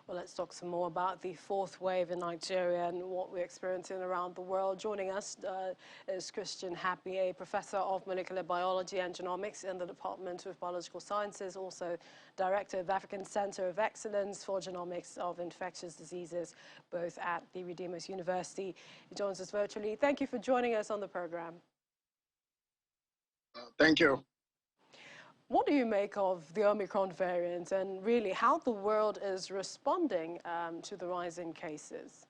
Well, let's talk some more about the fourth wave in Nigeria and what we're experiencing around the world. Joining us is Christian Happy, a professor of molecular biology and genomics in the Department of Biological Sciences, also director of the African Center of Excellence for Genomics of Infectious Diseases, both at the Redeemers University. He joins us virtually. Thank you for joining us on the program. Thank you. What do you make of the Omicron variant and really how the world is responding to the rise in cases?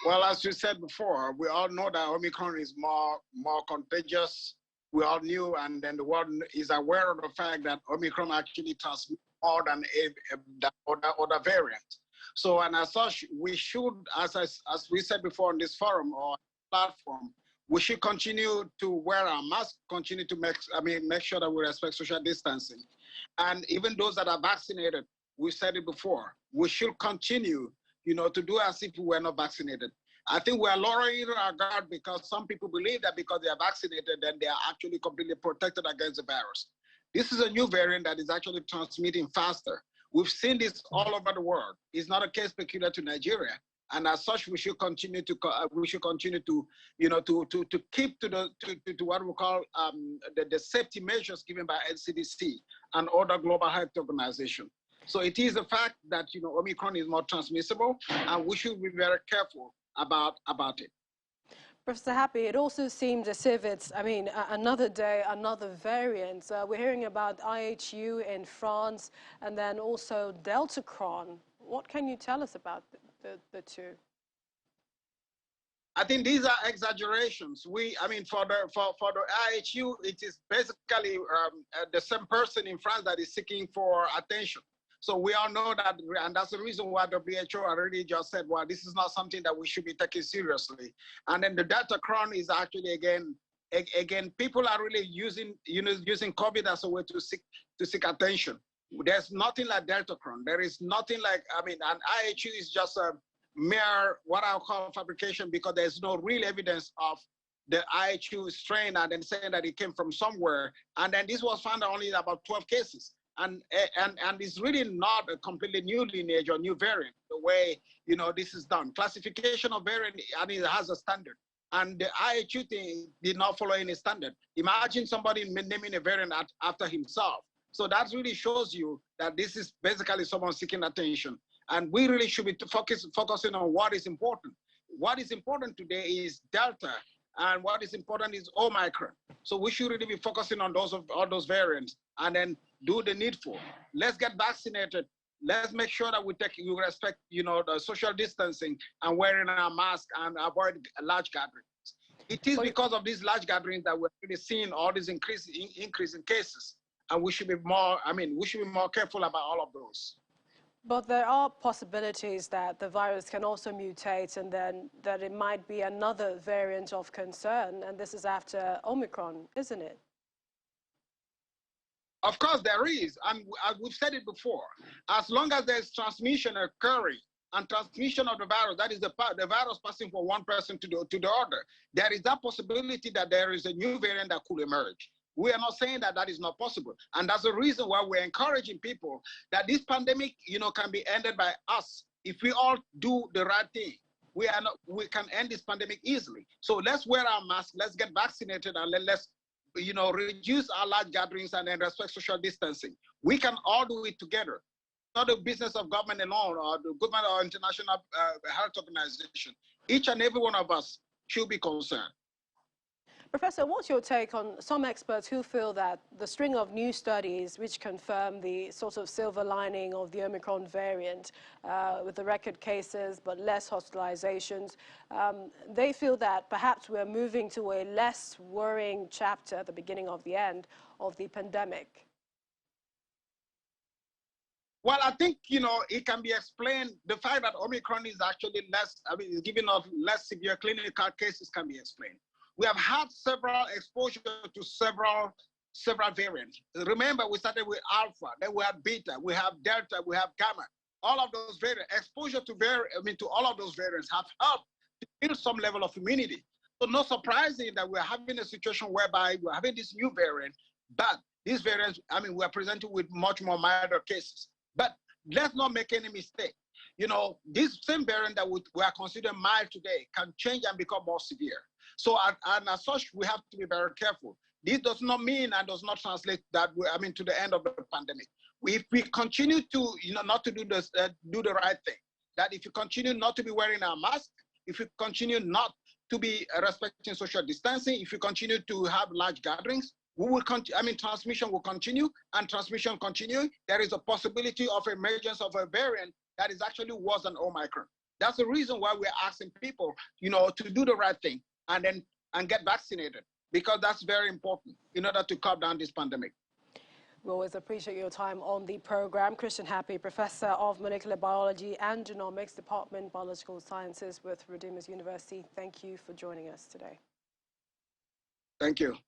Well, as you said before, we all know that Omicron is more contagious. We all knew, and then the world is aware of the fact that Omicron actually transmits more than other variant. So, and as such, we should, as we said before on this forum or platform, we should continue to wear our mask, continue to make sure that we respect social distancing. And even those that are vaccinated, we said it before, we should continue, to do as if we were not vaccinated. I think we are lowering our guard because some people believe that because they are vaccinated, then they are actually completely protected against the virus. This is a new variant that is actually transmitting faster. We've seen this all over the world. It's not a case peculiar to Nigeria. And as such, we should continue to keep to what we call the safety measures given by NCDC and other global health organizations. So it is a fact that Omicron is more transmissible, and we should be very careful about it. Professor Happy, it also seems as if it's, another day, another variant. We're hearing about IHU in France and then also Deltacron. What can you tell us about the two? I think these are exaggerations. For the IHU, it is basically the same person in France that is seeking for attention. So we all know that, and that's the reason why WHO already just said, well, this is not something that we should be taking seriously. And then the Deltacron is actually again, people are really using COVID as a way to seek attention. There's nothing like Deltacron. There is nothing like, an IHU is just a mere, what I'll call fabrication, because there's no real evidence of the IHU strain and then saying that it came from somewhere. And then this was found only in about 12 cases. And it's really not a completely new lineage or new variant, the way, this is done. Classification of variant, it has a standard. And the IHU thing did not follow any standard. Imagine somebody naming a variant after himself. So that really shows you that this is basically someone seeking attention. And we really should be focusing on what is important. What is important today is Delta, and what is important is Omicron. So we should really be focusing on all those variants and then do the needful. Let's get vaccinated. Let's make sure that we respect, the social distancing and wearing our mask and avoid large gatherings. It is because of these large gatherings that we're really seeing all this increase in cases. And we should be more, careful about all of those. But there are possibilities that the virus can also mutate and then that it might be another variant of concern. And this is after Omicron, isn't it? Of course there is. And we've said it before. As long as there's transmission occurring and transmission of the virus, that is the virus passing from one person to the other, there is that possibility that there is a new variant that could emerge. We are not saying that is not possible. And that's the reason why we're encouraging people that this pandemic, can be ended by us. If we all do the right thing, we can end this pandemic easily. So let's wear our masks, let's get vaccinated, and let's, reduce our large gatherings and then respect social distancing. We can all do it together. Not the business of government alone or the government or international health organization. Each and every one of us should be concerned. Professor, what's your take on some experts who feel that the string of new studies which confirm the sort of silver lining of the Omicron variant with the record cases but less hospitalizations, they feel that perhaps we're moving to a less worrying chapter at the beginning of the end of the pandemic? Well, I think, it can be explained. The fact that Omicron is actually is giving us less severe clinical cases can be explained. We have had several exposure to several variants. Remember, we started with Alpha, then we have Beta, we have Delta, we have Gamma. All of those variants, exposure to all of those variants have helped to build some level of immunity. So not surprising that we're having a situation whereby we're having this new variant, but these variants, we are presented with much more milder cases. But let's not make any mistake. You know, this same variant that we are considering mild today can change and become more severe. So, and as such, we have to be very careful. This does not mean and does not translate that to the end of the pandemic. If we continue to, not to do this, do the right thing, that if you continue not to be wearing our mask, if you continue not to be respecting social distancing, if you continue to have large gatherings, we will transmission will continue, and transmission continuing, there is a possibility of emergence of a variant that is actually worse than Omicron. That's the reason why we're asking people, to do the right thing and get vaccinated, because that's very important in order to calm down this pandemic. We always appreciate your time on the program. Christian Happy, Professor of Molecular Biology and Genomics, Department Biological Sciences with Redeemers University. Thank you for joining us today. Thank you.